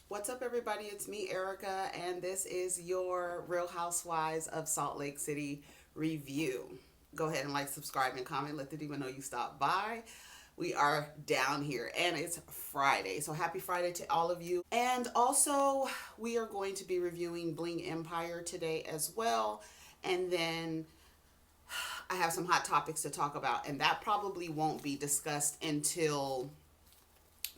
What's up, everybody? It's me, Erica, and this is your Real Housewives of Salt Lake City review. Go ahead and like, subscribe, and comment. Let the demon know you stopped by. We are down here, and it's Friday. So happy Friday to all of you. And also, we are going to be reviewing Bling Empire today as well. And then I have some hot topics to talk about, and that probably won't be discussed until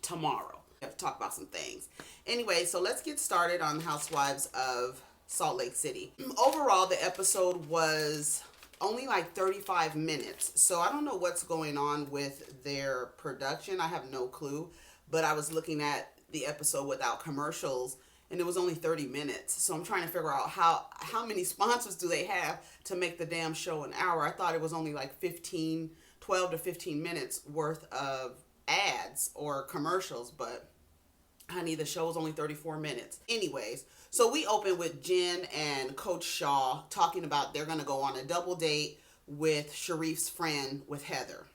tomorrow. We have to talk about some things. Anyway, so let's get started on Housewives of Salt Lake City. Overall, the episode was only like 35 minutes. So I don't know what's going on with their production. I have no clue. But I was looking at the episode without commercials and it was only 30 minutes. So I'm trying to figure out how many sponsors do they have to make the damn show an hour. I thought it was only like 12 to 15 minutes worth of ads or commercials, but honey, the show is only 34 minutes. Anyways, so we open with Jen and Coach Shaw talking about they're going to go on a double date with Sharrieff's friend with Heather.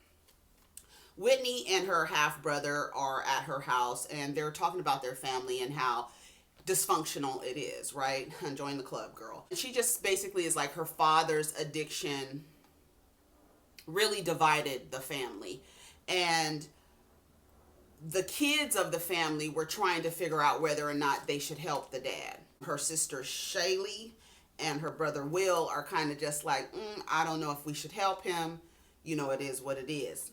Whitney and her half brother are at her house and they're talking about their family and how dysfunctional it is, right? Enjoying the club, girl. And she just basically is like her father's addiction really divided the family. And the kids of the family were trying to figure out whether or not they should help the dad. Her sister Shaylee and her brother Will are kind of just like, I don't know if we should help him. You know, it is what it is.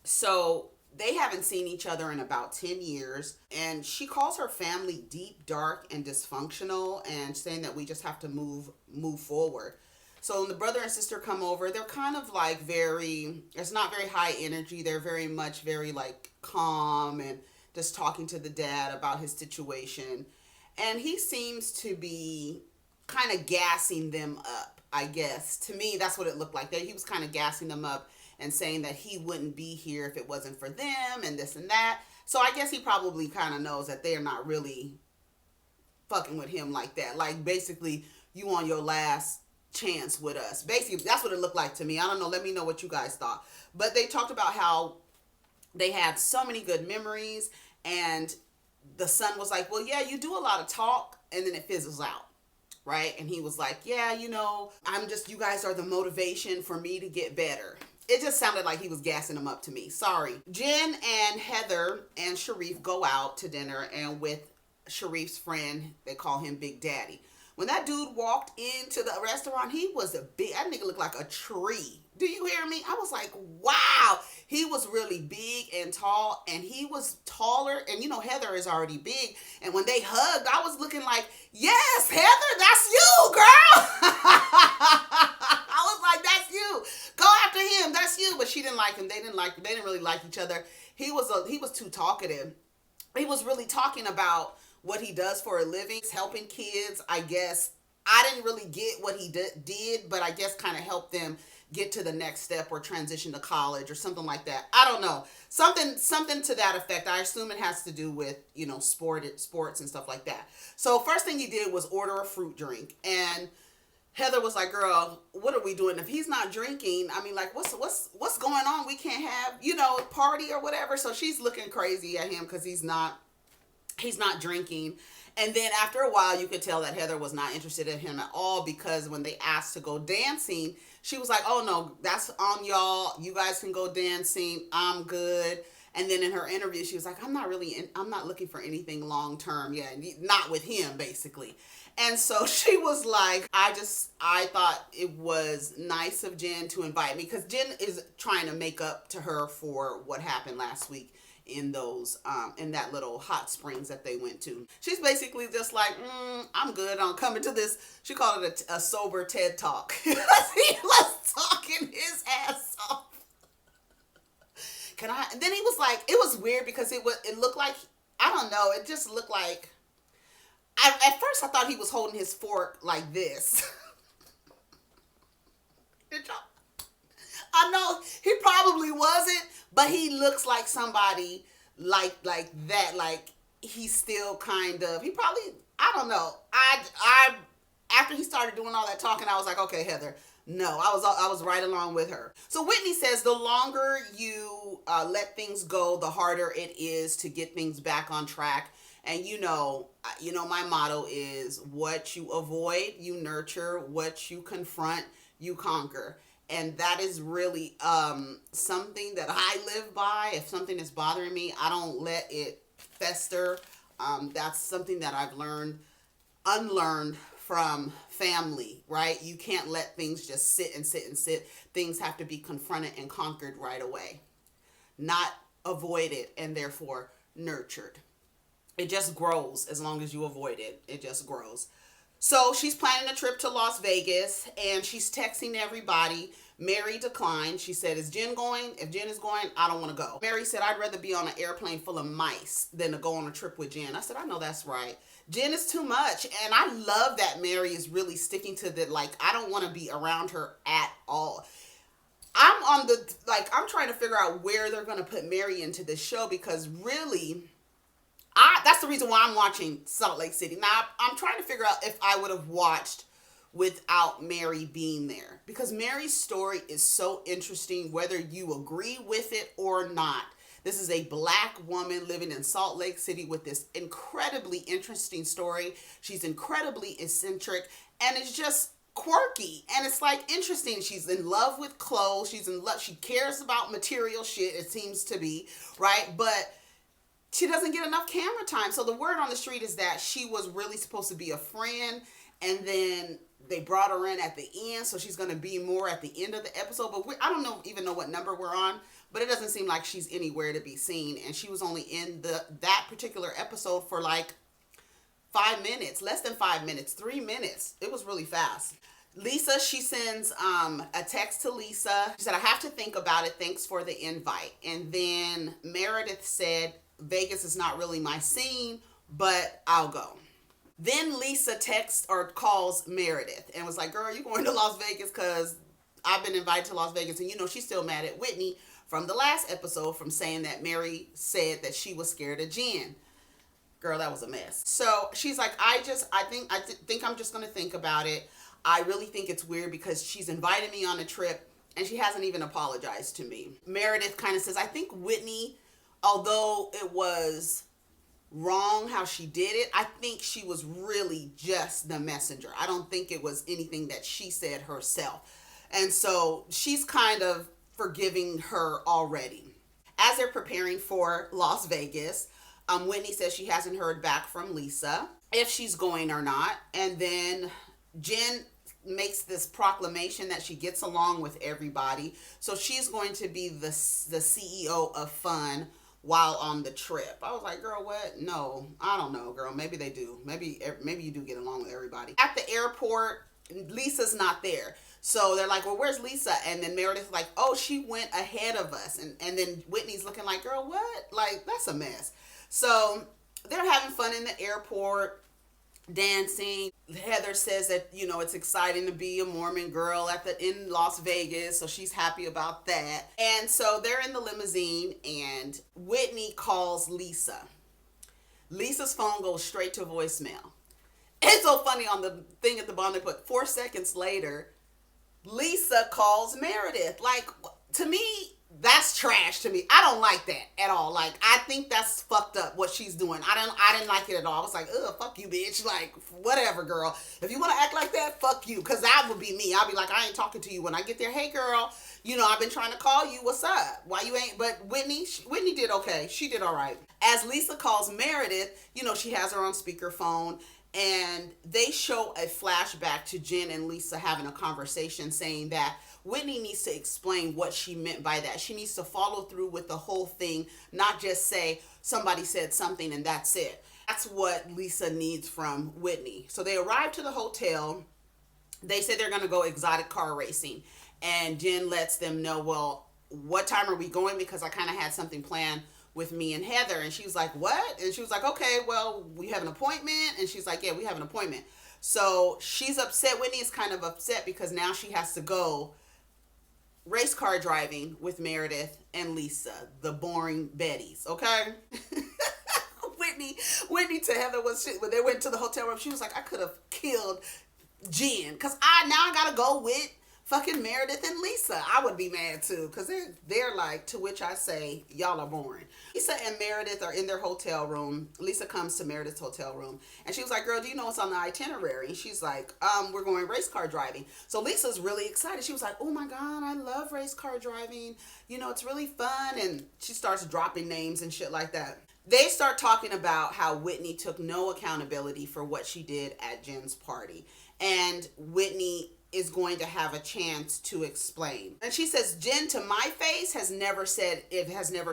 So they haven't seen each other in about 10 years. And she calls her family deep, dark, and dysfunctional and saying that we just have to move forward. So when the brother and sister come over, they're kind of like it's not very high energy. They're very like calm and just talking to the dad about his situation. And he seems to be kind of gassing them up, I guess. To me, that's what it looked like. He was kind of gassing them up and saying that he wouldn't be here if it wasn't for them and this and that. So I guess he probably kind of knows that they're not really fucking with him like that. Like, basically, you on your last chance with us. Basically, that's what it looked like to me. I don't know. Let me know what you guys thought. But they talked about how they had so many good memories, and the son was like, well, yeah, you do a lot of talk, and then it fizzles out, right? And he was like, yeah, you guys are the motivation for me to get better. It just sounded like he was gassing them up to me. Sorry. Jen and Heather and Sharrieff go out to dinner, and with Sharrieff's friend, they call him Big Daddy. When that dude walked into the restaurant, that nigga looked like a tree. Do you hear me? I was like, wow. He was really big and tall, and he was taller. And Heather is already big. And when they hugged, I was looking like, yes, Heather, that's you, girl. I was like, that's you. Go after him. That's you. But she didn't like him. They didn't really like each other. He was too talkative. He was really talking about what he does for a living, helping kids, I guess. I didn't really get what he did, but I guess kind of helped them get to the next step or transition to college or something like that. I don't know. Something to that effect. I assume it has to do with, sports and stuff like that. So first thing he did was order a fruit drink. And Heather was like, girl, what are we doing? If he's not drinking, I mean, like, what's going on? We can't have, party or whatever. So she's looking crazy at him because he's not drinking. And then after a while, you could tell that Heather was not interested in him at all, because when they asked to go dancing, she was like, oh no, that's on y'all. You guys can go dancing. I'm good. And then in her interview, she was like, I'm not looking for anything long term. Yeah, not with him, basically. And so she was like, I thought it was nice of Jen to invite me, because Jen is trying to make up to her for what happened last week in that little hot springs that they went to. She's basically just like, I'm good on coming to this. She called it a sober TED Talk. He was talking his ass off. And then he was like, it was weird because it looked like, I don't know, it just looked like, at first I thought he was holding his fork like this. Did y'all? I know he probably wasn't, but he looks like somebody like that. Like, he's still kind of, I don't know. I after he started doing all that talking, I was like, okay, Heather, No, I was right along with her. So Whitney says the longer you let things go, the harder it is to get things back on track. And my motto is what you avoid, you nurture. What you confront, you conquer. And that is really something that I live by. If something is bothering me, I don't let it fester. That's something that I've unlearned from family, right? You can't let things just sit and sit and sit. Things have to be confronted and conquered right away, not avoided and therefore nurtured. It just grows as long as you avoid it. It just grows. So she's planning a trip to Las Vegas and she's texting everybody. Mary declined. She said, is Jen going? If Jen is going, I don't want to go. Mary said, I'd rather be on an airplane full of mice than to go on a trip with Jen. I said, I know that's right. Jen is too much. And I love that Mary is really sticking to the, like, I don't want to be around her at all. I'm trying to figure out where they're going to put Mary into this show because really, that's the reason why I'm watching Salt Lake City. Now, I'm trying to figure out if I would have watched without Mary being there because Mary's story is so interesting whether you agree with it or not. This is a Black woman living in Salt Lake City with this incredibly interesting story. She's incredibly eccentric and it's just quirky and it's like interesting. She's in love with clothes. She's in love. She cares about material shit, it seems to be, right? But she doesn't get enough camera time. So the word on the street is that she was really supposed to be a friend and then they brought her in at the end. So she's going to be more at the end of the episode. But I don't even know what number we're on, but it doesn't seem like she's anywhere to be seen. And she was only in that particular episode for like 5 minutes, less than 5 minutes, 3 minutes. It was really fast. Lisa, she sends a text to Lisa. She said, I have to think about it. Thanks for the invite. And then Meredith said, Vegas is not really my scene, but I'll go. Then Lisa texts or calls Meredith and was like, girl, you going to Las Vegas? Because I've been invited to Las Vegas. And she's still mad at Whitney from the last episode from saying that Mary said that she was scared of Jen. Girl, that was a mess. So she's like, I think I'm just going to think about it. I really think it's weird because she's invited me on a trip and she hasn't even apologized to me. Meredith kind of says, I think Whitney, although it was wrong how she did it, I think she was really just the messenger. I don't think it was anything that she said herself. And so she's kind of forgiving her already. As they're preparing for Las Vegas, Whitney says she hasn't heard back from Lisa if she's going or not. And then Jen makes this proclamation that she gets along with everybody. So she's going to be the CEO of fun while on the trip. I was like, girl, what? No, I don't know, girl. Maybe they do. Maybe you do get along with everybody. At the airport, Lisa's not there. So they're like, well, where's Lisa? And then Meredith's like, oh, she went ahead of us. And then Whitney's looking like, girl, what? Like, that's a mess. So they're having fun in the airport, dancing. Heather says that, it's exciting to be a Mormon girl in Las Vegas. So she's happy about that. And so they're in the limousine and Whitney calls Lisa. Lisa's phone goes straight to voicemail. It's so funny on the thing at the bottom, they put 4 seconds later, Lisa calls Meredith. Like, to me, that's trash to me. I don't like that at all. Like, I think that's fucked up what she's doing. I didn't like it at all. I was like, ugh, fuck you, bitch. Like, whatever, girl. If you want to act like that, fuck you. Because that would be me. I'll be like, I ain't talking to you when I get there. Hey, girl, I've been trying to call you. What's up? Why you ain't? But Whitney did okay. She did all right. As Lisa calls Meredith, she has her on speakerphone. And they show a flashback to Jen and Lisa having a conversation saying that Whitney needs to explain what she meant by that. She needs to follow through with the whole thing, not just say somebody said something and that's it. That's what Lisa needs from Whitney. So they arrive to the hotel. They say they're going to go exotic car racing. And Jen lets them know, well, what time are we going? Because I kind of had something planned with me and Heather. And she was like, what? And she was like, okay, well, we have an appointment. And she's like, yeah, we have an appointment. So she's upset. Whitney is kind of upset because now she has to go race car driving with Meredith and Lisa, the boring Bettys, okay? Whitney to Heather was shit. When they went to the hotel room, she was like, I could have killed Jen because I gotta go with fucking Meredith and Lisa. I would be mad too, because they're like, to which I say, y'all are boring. Lisa and Meredith are in their hotel room. Lisa comes to Meredith's hotel room and she was like, girl, do you know what's on the itinerary? And she's like, we're going race car driving. So Lisa's really excited. She was like, oh my God, I love race car driving. You know, it's really fun. And she starts dropping names and shit like that. They start talking about how Whitney took no accountability for what she did at Jen's party. And Whitney is going to have a chance to explain. And she says, Jen, to my face, has never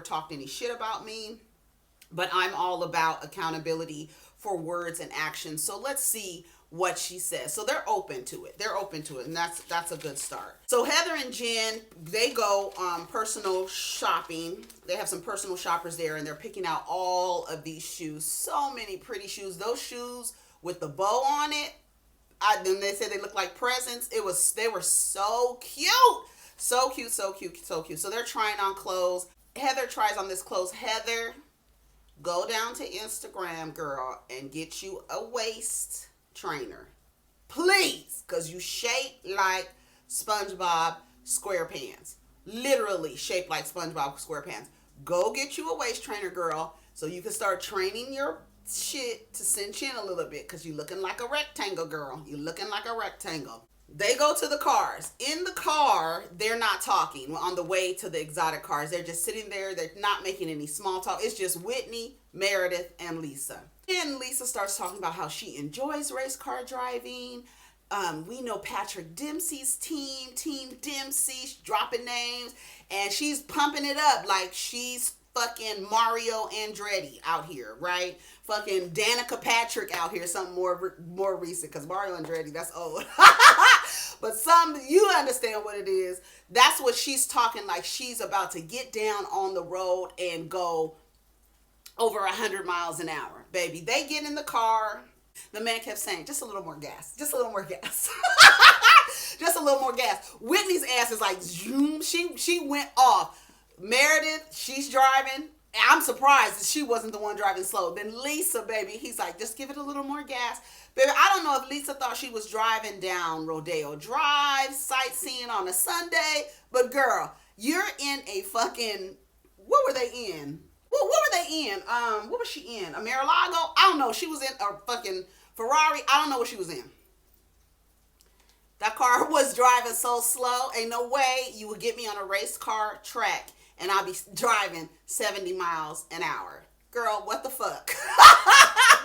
talked any shit about me, but I'm all about accountability for words and actions. So let's see what she says. So they're open to it. And that's a good start. So Heather and Jen, they go personal shopping. They have some personal shoppers there, and they're picking out all of these shoes. So many pretty shoes. Those shoes with the bow on it, then they said they look like presents. They were so cute. So cute. So they're trying on clothes. Heather tries on this clothes. Heather, go down to Instagram, girl, and get you a waist trainer. Please, because you shape like SpongeBob SquarePants. Literally shaped like SpongeBob SquarePants. Go get you a waist trainer, girl, so you can start training your shit to cinch in a little bit, because you're looking like a rectangle, girl. You're looking like a rectangle. They go to the cars. In the car, they're not talking. On the way to the exotic cars, they're just sitting there. They're not making any small talk. It's just Whitney, Meredith, and Lisa. And Lisa starts talking about how she enjoys race car driving. We know Patrick Dempsey's Team Dempsey. She's dropping names, and she's pumping it up like she's fucking Mario Andretti out here, right? Fucking Danica Patrick out here, something more recent, because Mario Andretti, that's old. But you understand what it is. That's what she's talking like. She's about to get down on the road and go over 100 miles an hour, baby. They get in the car. The man kept saying, just a little more gas. Just a little more gas. Just a little more gas. Whitney's ass is like, zoom. She went off. Meredith, she's driving. I'm surprised that she wasn't the one driving slow. Then Lisa, baby, he's like, just give it a little more gas. Baby, I don't know if Lisa thought she was driving down Rodeo Drive, sightseeing on a Sunday. But girl, you're in a fucking, what were they in? What were they in? What was she in? A Mar-a-Lago? I don't know. She was in a fucking Ferrari. I don't know what she was in. That car was driving so slow. Ain't no way you would get me on a race car track and I'll be driving 70 miles an hour. Girl, what the fuck?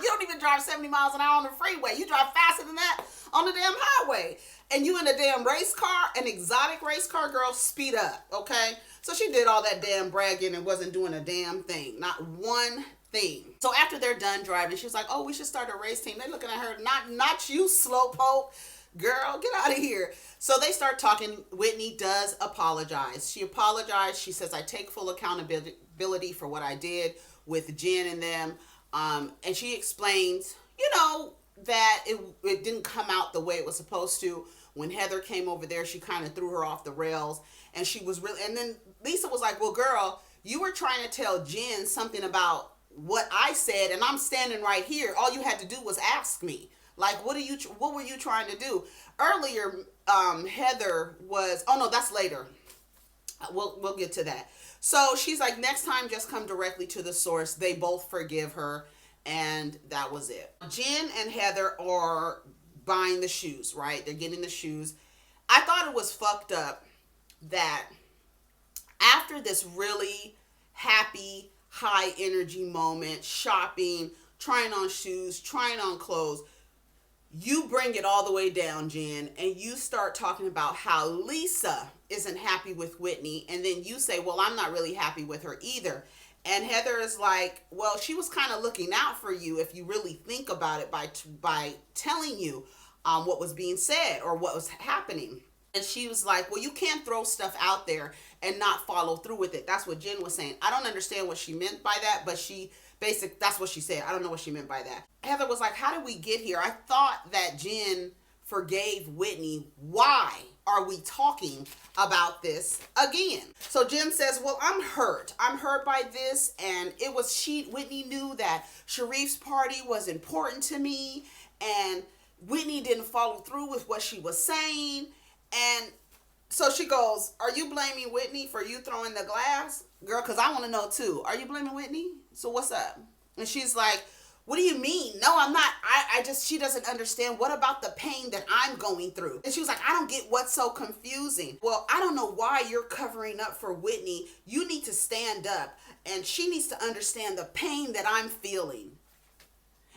You don't even drive 70 miles an hour on the freeway. You drive faster than that on the damn highway. And you in a damn race car, an exotic race car, girl, speed up, okay? So she did all that damn bragging and wasn't doing a damn thing. Not one thing. So after they're done driving, she was like, oh, we should start a race team. They're looking at her, not you, slowpoke. Girl, get out of here. So they start talking. Whitney does apologize. She apologized. She says, I take full accountability for what I did with Jen and them. And she explains, that it didn't come out the way it was supposed to. When Heather came over there, she kind of threw her off the rails. And she was really, and then Lisa was like, well, girl, you were trying to tell Jen something about what I said, and I'm standing right here. All you had to do was ask me. Like, what were you trying to do? Earlier, Heather was, oh no, that's later. We'll get to that. So she's like, next time, just come directly to the source. They both forgive her, and that was it. Jen and Heather are buying the shoes, right? They're getting the shoes. I thought it was fucked up that after this really happy, high energy moment, shopping, trying on shoes, trying on clothes, you bring it all the way down, Jen, and you start talking about how Lisa isn't happy with Whitney, and then you say, well, I'm not really happy with her either. And Heather is like, well, she was kind of looking out for you if you really think about it by telling you what was being said or what was happening. And she was like, well, you can't throw stuff out there and not follow through with it. That's what Jen was saying. I don't understand what she meant by that, but that's what she said. I don't know what she meant by that. Heather was like, how did we get here? I thought that Jen forgave Whitney. Why are we talking about this again? So Jen says, well, I'm hurt. I'm hurt by this. And Whitney knew that Sharrieff's party was important to me. And Whitney didn't follow through with what she was saying. And So she goes, "Are you blaming Whitney for you throwing the glass?" Girl, because I want to know too. Are you blaming Whitney? So what's up? And she's like, "What do you mean? No, I'm not. I just, she doesn't understand. What about the pain that I'm going through?" And she was like, "I don't get what's so confusing." Well, I don't know why you're covering up for Whitney. You need to stand up, and she needs to understand the pain that I'm feeling.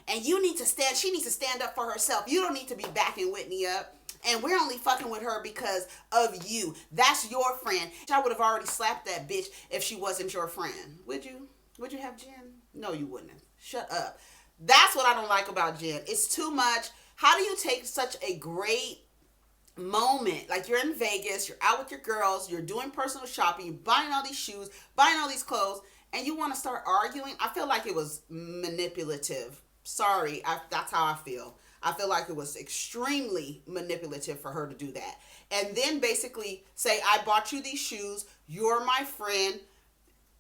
And you need to stand, she needs to stand up for herself. You don't need to be backing Whitney up. And we're only fucking with her because of you. That's your friend. I would have already slapped that bitch if she wasn't your friend. Would you? Would you have Jen? No, you wouldn't have. Shut up. That's what I don't like about Jen. It's too much. How do you take such a great moment? Like, you're in Vegas, you're out with your girls, you're doing personal shopping, you're buying all these shoes, buying all these clothes, and you want to start arguing? I feel like it was manipulative. Sorry, that's how I feel. I feel like it was extremely manipulative for her to do that. And then basically say, "I bought you these shoes. You're my friend."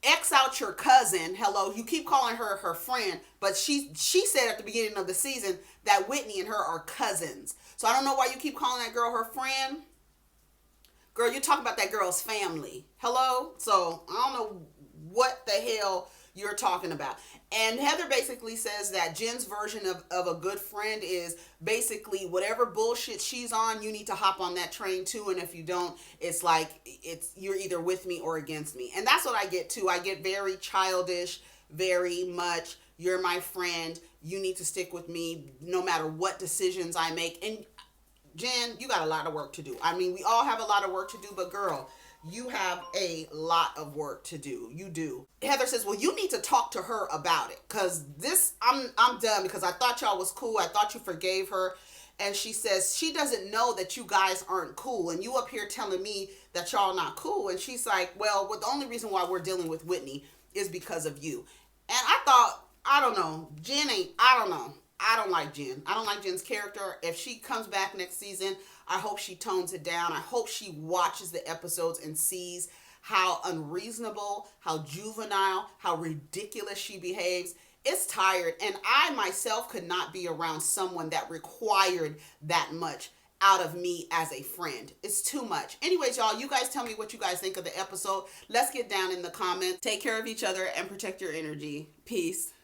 X out your cousin. Hello, you keep calling her her friend, but she said at the beginning of the season that Whitney and her are cousins. So I don't know why you keep calling that girl her friend. Girl, you're talking about that girl's family. Hello? So I don't know what the hell you're talking about. And Heather basically says that Jen's version of a good friend is basically whatever bullshit she's on, you need to hop on that train too. And if you don't, it's like, you're either with me or against me. And that's what I get too. I get very childish, very much, "You're my friend. You need to stick with me no matter what decisions I make." And Jen, you got a lot of work to do. I mean, we all have a lot of work to do, but girl, you have a lot of work to do. You do. Heather says, "Well, you need to talk to her about it, because this, I'm done, because I thought y'all was cool. I thought you forgave her." And she says she doesn't know that you guys aren't cool, and you up here telling me that y'all not cool. And she's like, "Well, the only reason why we're dealing with Whitney is because of you." And I thought, I don't know, Jen ain't, I don't know. I don't like Jen. I don't like Jen's character. If she comes back next season, I hope she tones it down. I hope she watches the episodes and sees how unreasonable, how juvenile, how ridiculous she behaves. It's tired. And I myself could not be around someone that required that much out of me as a friend. It's too much. Anyways, y'all, you guys tell me what you guys think of the episode. Let's get down in the comments. Take care of each other and protect your energy. Peace.